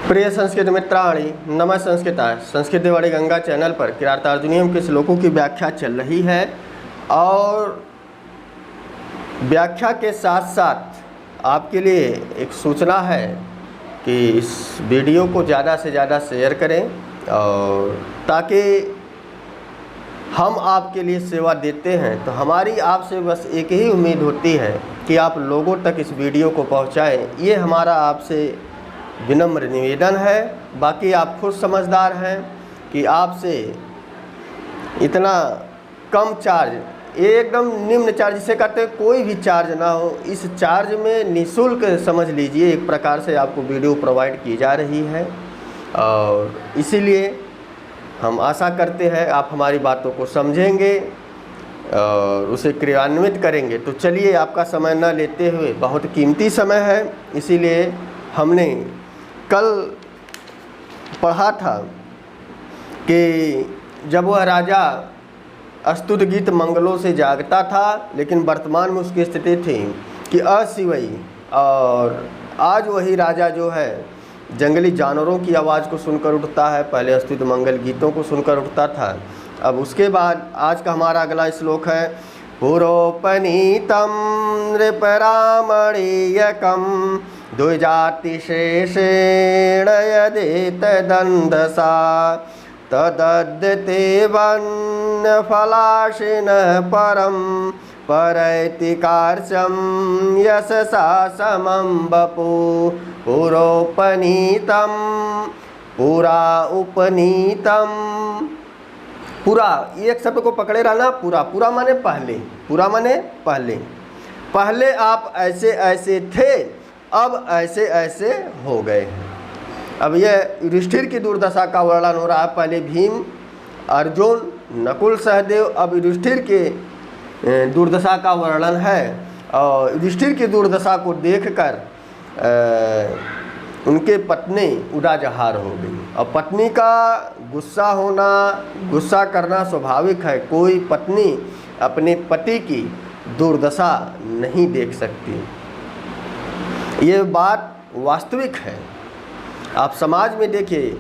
प्रिय संस्कृत मित्राणि नमः संस्कृताय। संस्कृतिवाणी गंगा चैनल पर किरातार्जुनीयम के श्लोकों की व्याख्या चल रही है और व्याख्या के साथ साथ आपके लिए एक सूचना है कि इस वीडियो को ज़्यादा से ज़्यादा शेयर करें और ताकि हम आपके लिए सेवा देते हैं तो हमारी आपसे बस एक ही उम्मीद होती है कि आप लोगों तक इस वीडियो को पहुंचाएं। ये हमारा आपसे विनम्र निवेदन है। बाकी आप खुद समझदार हैं कि आपसे इतना कम चार्ज, एकदम निम्न चार्ज जिसे कहते हैं कोई भी चार्ज ना हो, इस चार्ज में निःशुल्क समझ लीजिए एक प्रकार से आपको वीडियो प्रोवाइड की जा रही है और इसीलिए हम आशा करते हैं आप हमारी बातों को समझेंगे और उसे क्रियान्वित करेंगे। तो चलिए आपका समय न लेते हुए, बहुत कीमती समय है इसीलिए हमने कल पढ़ा था कि जब वह राजा स्तुति गीत मंगलों से जागता था लेकिन वर्तमान में उसकी स्थिति थी कि अशिवई, और आज वही राजा जो है जंगली जानवरों की आवाज़ को सुनकर उठता है। पहले स्तुति मंगल गीतों को सुनकर उठता था। अब उसके बाद आज का हमारा अगला श्लोक है पुरोपनीतम नृपरामणीयकम द्विजातिशेषेण यदेत दंदसा तदद्यते वन्यफलाशिन परम परैति कार्चम यशसा समं बपु पुरोपनीतम पुरा उपनीतम। पूरा एक शब्द को पकड़े रहना। पूरा, पूरा माने पहले, पूरा माने पहले। पहले आप ऐसे ऐसे थे, अब ऐसे ऐसे हो गए। अब यह युधिष्ठिर की दुर्दशा का वर्णन हो रहा है। पहले भीम, अर्जुन, नकुल, सहदेव, अब युधिष्ठिर के दुर्दशा का वर्णन है और युधिष्ठिर की दुर्दशा को देखकर उनके पत्नी उदाजहार हो गई। और पत्नी का गुस्सा होना, गुस्सा करना स्वाभाविक है। कोई पत्नी अपने पति की दुर्दशा नहीं देख सकती, ये बात वास्तविक है। आप समाज में देखिए,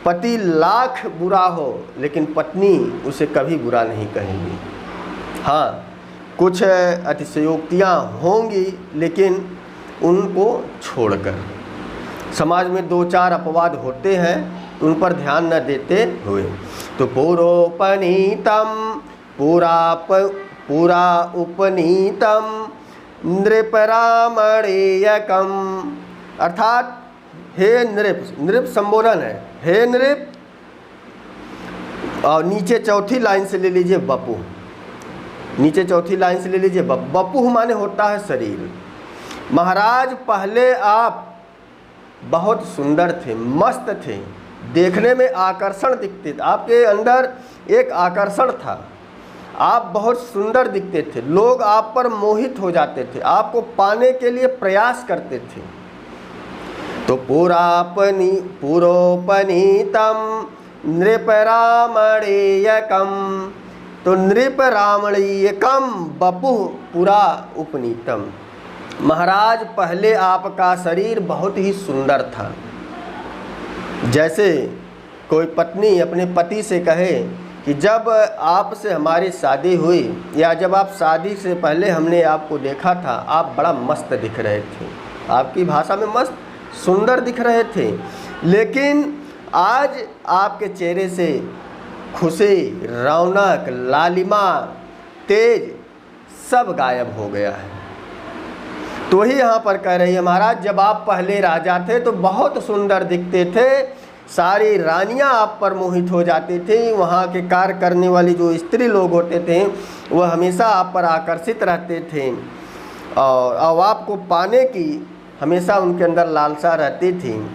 पति लाख बुरा हो लेकिन पत्नी उसे कभी बुरा नहीं कहेगी। हाँ, कुछ अतिशयोक्तियाँ होंगी लेकिन उनको छोड़कर। समाज में दो चार अपवाद होते हैं, उन पर ध्यान न देते हुए। तो पुरोपनीतम, पूरा उपनीतम नृपरामणीयकम, अर्थात हे नृप, नृप संबोधन है, हे नृप। और नीचे चौथी लाइन से ले लीजिए बपु, नीचे चौथी लाइन से ले लीजिए बपु माने होता है शरीर। महाराज पहले आप बहुत सुंदर थे, मस्त थे, देखने में आकर्षण दिखते थे, आपके अंदर एक आकर्षण था, आप बहुत सुंदर दिखते थे, लोग आप पर मोहित हो जाते थे, आपको पाने के लिए प्रयास करते थे। तो पुरोपनीतम नृपरामणीयकम, तो नृपरामणीयकम बपु पुरा उपनीतम। महाराज पहले आपका शरीर बहुत ही सुंदर था। जैसे कोई पत्नी अपने पति से कहे कि जब आपसे हमारी शादी हुई या जब आप शादी से पहले हमने आपको देखा था, आप बड़ा मस्त दिख रहे थे, आपकी भाषा में मस्त, सुंदर दिख रहे थे, लेकिन आज आपके चेहरे से खुशी, रौनक, लालिमा, तेज सब गायब हो गया है। तो ही यहाँ पर कह रही है महाराज, जब आप पहले राजा थे तो बहुत सुंदर दिखते थे, सारी रानियाँ आप पर मोहित हो जाती थी, वहाँ के कार्य करने वाली जो स्त्री लोग होते थे वह हमेशा आप पर आकर्षित रहते थे और अब आपको पाने की हमेशा उनके अंदर लालसा रहती थी।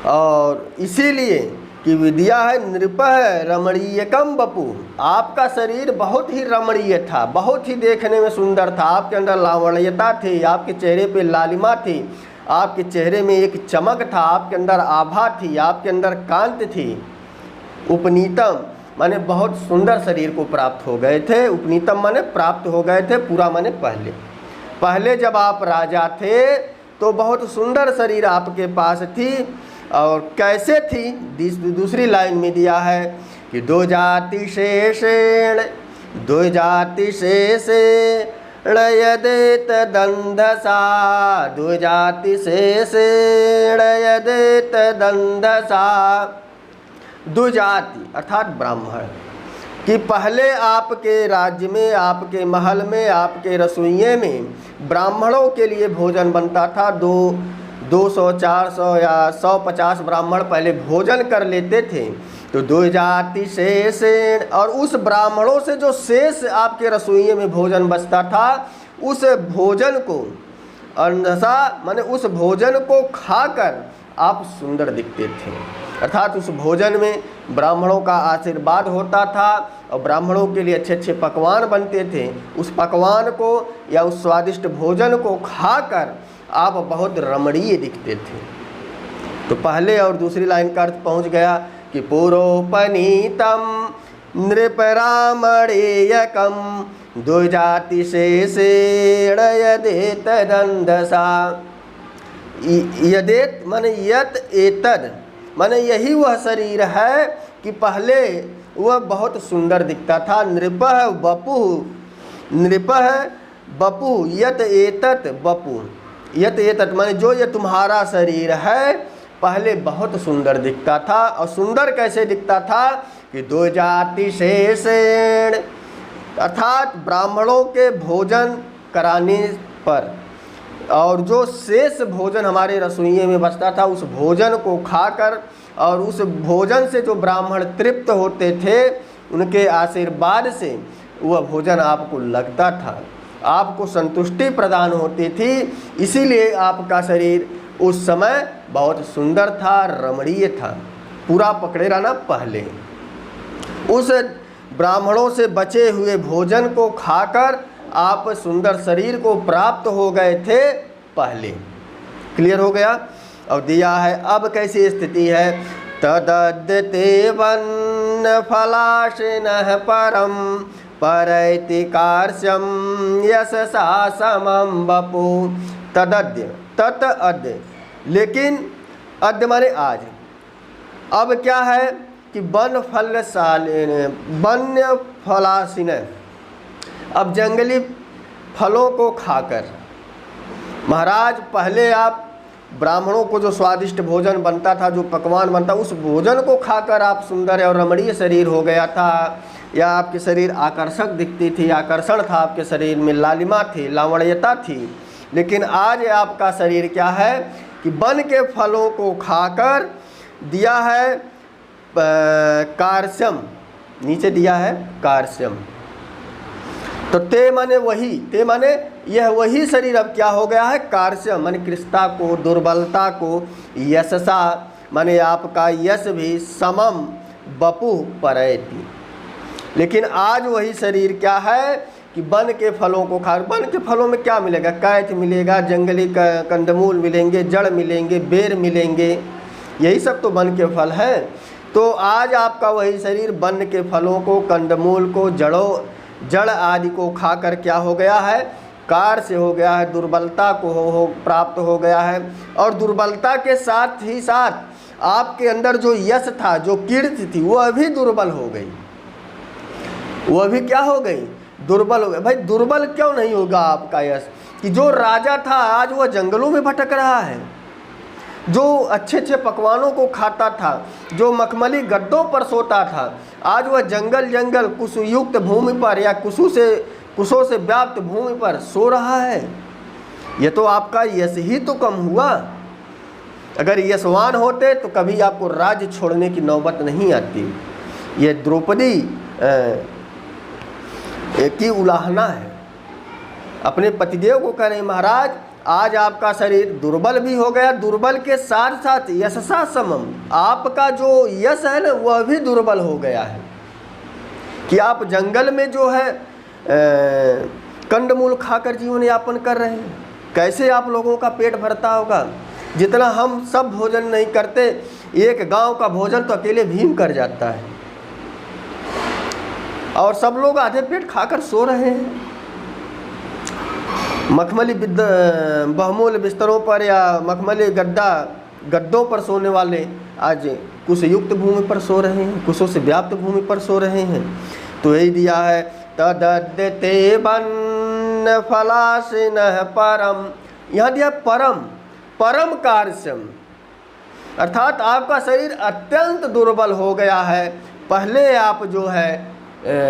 और इसीलिए कि विद्या है नृपः रमणीयकम बपु, आपका शरीर बहुत ही रमणीय था, बहुत ही देखने में सुंदर था, आपके अंदर लावण्यता थी, आपके चेहरे पे लालिमा थी, आपके चेहरे में एक चमक था, आपके अंदर आभा थी, आपके अंदर कांति थी। उपनीतम माने बहुत सुंदर शरीर को प्राप्त हो गए थे, उपनीतम माने प्राप्त हो गए थे, पूरा माने पहले। पहले जब आप राजा थे तो बहुत सुंदर शरीर आपके पास थी, और कैसे थी दूसरी लाइन में दिया है कि दो जाति शेषेण यदेत दंधसा, दो जाति शेषेण यदेत दंधसा। दो जाति अर्थात ब्राह्मण कि पहले आपके राज्य में, आपके महल में, आपके रसोइये में ब्राह्मणों के लिए भोजन बनता था। 200, 400 या 150 ब्राह्मण पहले भोजन कर लेते थे। तो दो जाति शेषेण, और उस ब्राह्मणों से जो शेष आपके रसोइये में भोजन बचता था, उस भोजन को अंधसा माने उस भोजन को खाकर आप सुंदर दिखते थे। अर्थात उस भोजन में ब्राह्मणों का आशीर्वाद होता था और ब्राह्मणों के लिए अच्छे अच्छे पकवान बनते थे। उस पकवान को या उस स्वादिष्ट भोजन को खाकर आप बहुत रमणीय दिखते थे। तो पहले और दूसरी लाइन का अर्थ पहुंच गया कि पुरोपनीतम नृपरामणेयकम दो जाति शेषेण यदेत दंधसा। यदेत माने यत एतद माने यही वह शरीर है कि पहले वह बहुत सुंदर दिखता था। नृपः बपु यत एतत बपु, यत एतत माने जो ये तुम्हारा शरीर है पहले बहुत सुंदर दिखता था। और सुंदर कैसे दिखता था कि दो जाति शेषेण अर्थात ब्राह्मणों के भोजन कराने पर और जो शेष भोजन हमारे रसोइये में बचता था, उस भोजन को खाकर और उस भोजन से जो ब्राह्मण तृप्त होते थे, उनके आशीर्वाद से वह भोजन आपको लगता था, आपको संतुष्टि प्रदान होती थी। इसीलिए आपका शरीर उस समय बहुत सुंदर था, रमणीय था। पूरा पकड़े रहना। पहले उस ब्राह्मणों से बचे हुए भोजन को खाकर आप सुंदर शरीर को प्राप्त हो गए थे पहले। क्लियर हो गया। और दिया है अब कैसी स्थिति है। तदद्यते वन्न फलाशिनः परम परैति कार्श्यम यशसा समं वपु। तदद्य तत अद्य, लेकिन अद्य माने आज। अब क्या है कि वन फलाशिन, अब जंगली फलों को खाकर महाराज पहले आप ब्राह्मणों को जो स्वादिष्ट भोजन बनता था, जो पकवान बनता, उस भोजन को खाकर आप सुंदर और रमणीय शरीर हो गया था, या आपके शरीर आकर्षक दिखती थी, आकर्षण था आपके शरीर में, लालिमा थी, लावण्यता थी। लेकिन आज आपका शरीर क्या है कि वन के फलों को खाकर दिया है कार्श्यम, नीचे दिया है कार्श्यम। तो ते माने वही, ते माने यह वही शरीर अब क्या हो गया है, कार्श्यम माने कृष्णता को, दुर्बलता को, यशसा माने आपका यश भी, समम बपु परैति। लेकिन आज वही शरीर क्या है कि वन के फलों को खा। वन के फलों में क्या मिलेगा, कैथ मिलेगा, जंगली कंदमूल मिलेंगे, जड़ मिलेंगे, बेर मिलेंगे, यही सब तो वन के फल है। तो आज आपका वही शरीर वन के फलों को, कंदमूल को, जड़ आदि को खाकर क्या हो गया है, कार से हो गया है, दुर्बलता को प्राप्त हो गया है। और दुर्बलता के साथ ही साथ आपके अंदर जो यश था, जो कीर्ति थी, वह भी दुर्बल हो गई। वह भी क्या हो गई, दुर्बल हो गई। भाई दुर्बल क्यों नहीं होगा आपका यश, कि जो राजा था आज वह जंगलों में भटक रहा है, जो अच्छे अच्छे पकवानों को खाता था, जो मखमली गद्दों पर सोता था, आज वह जंगल कुसुयुक्त भूमि पर या कुशों से व्याप्त भूमि पर सो रहा है। ये तो आपका यश ही तो कम हुआ। अगर यशवान होते तो कभी आपको राज्य छोड़ने की नौबत नहीं आती। ये द्रौपदी की उलाहना है, अपने पतिदेव को कह रहे महाराज आज आपका शरीर दुर्बल भी हो गया, दुर्बल के साथ साथ यशसा समम, आपका जो यश है ना वह भी दुर्बल हो गया है। कि आप जंगल में जो है कंदमूल खाकर जीवन यापन कर रहे हैं, कैसे आप लोगों का पेट भरता होगा। जितना हम सब भोजन नहीं करते, एक गांव का भोजन तो अकेले भीम कर जाता है, और सब लोग आधे पेट खाकर सो रहे हैं। मखमली बहुमूल्य बिस्तरों पर या मखमली गद्दा गद्दों पर सोने वाले आज कुशयुक्त भूमि पर सो रहे हैं, कुशों से व्याप्त भूमि पर सो रहे हैं। तो यही दिया है, तदद्यते बन्न फलासिनः परम, यहाँ दिया परम, परम कार्यसम, अर्थात आपका शरीर अत्यंत दुर्बल हो गया है। पहले आप जो है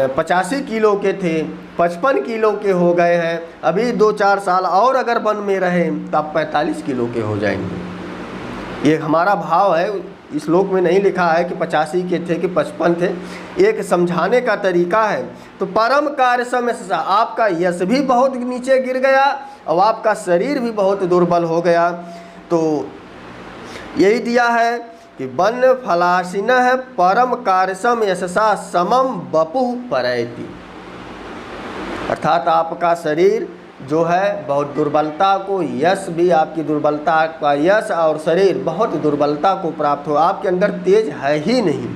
85 किलो के थे, 55 किलो के हो गए हैं। अभी 2-4 साल और अगर वन में रहे तो आप 45 किलो के हो जाएंगे। ये हमारा भाव है, इस श्लोक में नहीं लिखा है कि 85 के थे कि 55 थे, एक समझाने का तरीका है। तो परम कार्य समय से आपका यश भी बहुत नीचे गिर गया और आपका शरीर भी बहुत दुर्बल हो गया। तो यही दिया है कि वन फलासिनः परम कार्यसम यशसा समम वपुः परैति, अर्थात आपका शरीर जो है बहुत दुर्बलता को, यश भी आपकी दुर्बलता का, यश और शरीर बहुत दुर्बलता को प्राप्त हो। आपके अंदर तेज है ही नहीं।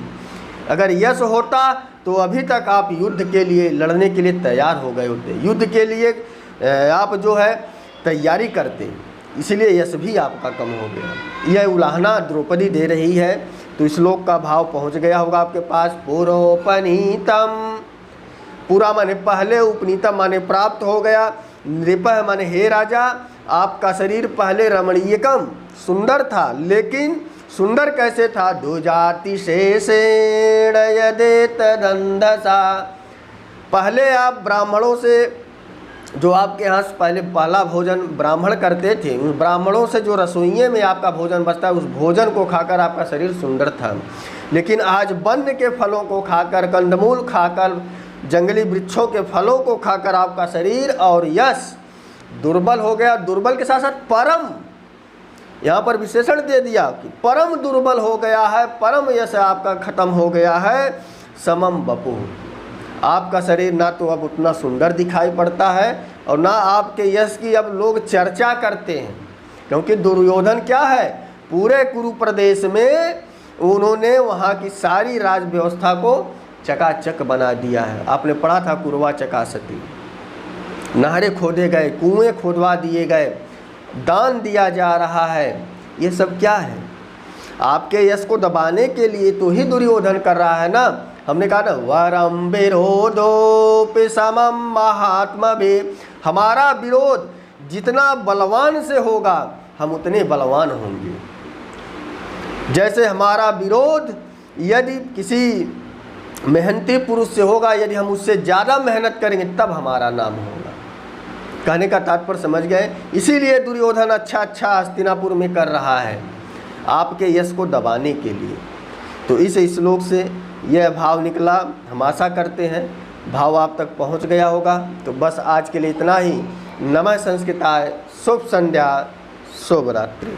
अगर यश होता तो अभी तक आप युद्ध के लिए, लड़ने के लिए तैयार हो गए होते, युद्ध के लिए आप जो है तैयारी करते, इसलिए यश भी आपका कम हो गया। यह उलाहना द्रौपदी दे रही है। तो श्लोक का भाव पहुंच गया होगा आपके पास। पुरोपनीतम, पूरा माने पहले, उपनीतम माने प्राप्त हो गया, नृपः माने हे राजा, आपका शरीर पहले रमणीयकम सुंदर था, लेकिन सुंदर कैसे था? दुजाति शेषेण यदेत दंधसा, पहले आप ब्राह्मणों से, जो आपके यहाँ पहले पहला भोजन ब्राह्मण करते थे, उस ब्राह्मणों से जो रसोइये में आपका भोजन बचता है, उस भोजन को खाकर आपका शरीर सुंदर था। लेकिन आज वन के फलों को खाकर, कंदमूल खाकर, जंगली वृक्षों के फलों को खाकर आपका शरीर और यश दुर्बल हो गया। दुर्बल के साथ साथ परम, यहाँ पर विशेषण दे दिया कि परम दुर्बल हो गया है, परम यश आपका खत्म हो गया है। समम वपुः, आपका शरीर ना तो अब उतना सुंदर दिखाई पड़ता है और ना आपके यश की अब लोग चर्चा करते हैं, क्योंकि दुर्योधन क्या है, पूरे कुरु प्रदेश में उन्होंने वहाँ की सारी राज व्यवस्था को चकाचक बना दिया है। आपने पढ़ा था कुरवा चकासती, नहरें खोदे गए, कुएं खोदवा दिए गए, दान दिया जा रहा है। ये सब क्या है? आपके यश को दबाने के लिए तो ही दुर्योधन कर रहा है ना। हमने कहा ना, वरम विरोधोपि समम महात्मभि, हमारा विरोध जितना बलवान से होगा हम उतने बलवान होंगे। जैसे हमारा विरोध यदि किसी मेहनती पुरुष से होगा, यदि हम उससे ज़्यादा मेहनत करेंगे तब हमारा नाम होगा। कहने का तात्पर्य समझ गए? इसीलिए दुर्योधन अच्छा हस्तिनापुर में कर रहा है, आपके यश को दबाने के लिए। तो इस श्लोक से यह भाव निकला। हम आशा करते हैं भाव आप तक पहुंच गया होगा। तो बस आज के लिए इतना ही। नमः संस्कृताय, शुभ संध्या, शुभ रात्रि।